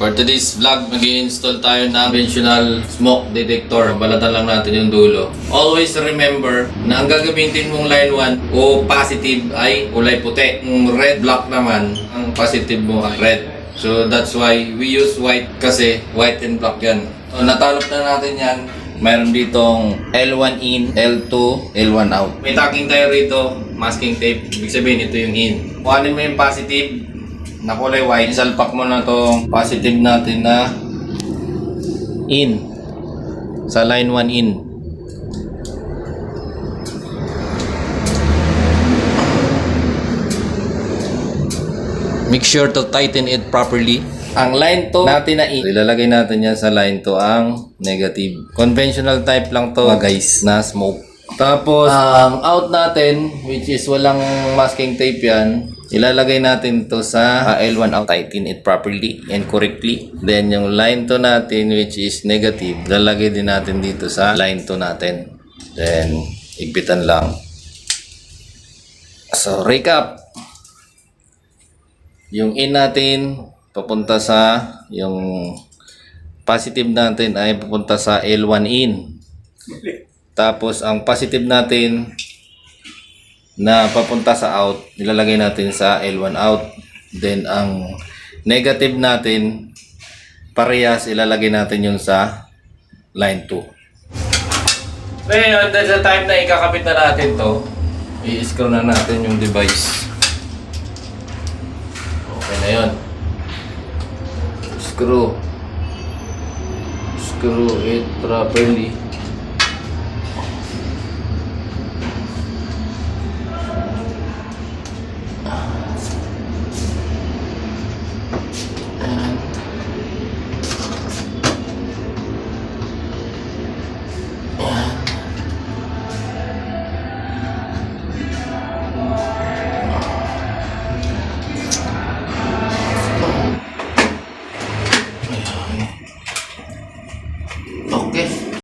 For today's vlog, mag-i-install tayo ng conventional smoke detector. Balatan lang natin yung dulo. Always remember na ang gagamitin mong line 1 o positive ay kulay puti. Yung red block naman, ang positive mo ay red. So that's why we use white kasi white and black yan. So natalop na natin yan. Mayroon ditong L1 in, L2, L1 out. May tacking tayo rito, masking tape. Ibig sabihin ito yung in. Kuhanin mo yung positive na kulay white, isalpak mo na tong positive natin na in sa line 1 in. Make sure to tighten it properly. Ang line 2 natin na in, ilalagay natin yan sa line 2 ang negative. Conventional type lang to guys na smoke. Tapos ang out natin, which is walang masking tape yan, ilalagay natin to sa L1 out. Tighten it properly and correctly. Then yung line 2 natin, which is negative, lalagay din natin dito sa line 2 natin. Then igpitan lang. So recap, yung in natin papunta sa, yung positive natin ay papunta sa L1 in. Tapos ang positive natin na papunta sa out, nilalagay natin sa L1 out. Then ang negative natin, parehas ilalagay natin yung sa line 2. Ngayon, dahil sa time na ikakabit na natin to, i-screw na natin yung device. Okay na yun. Screw it properly.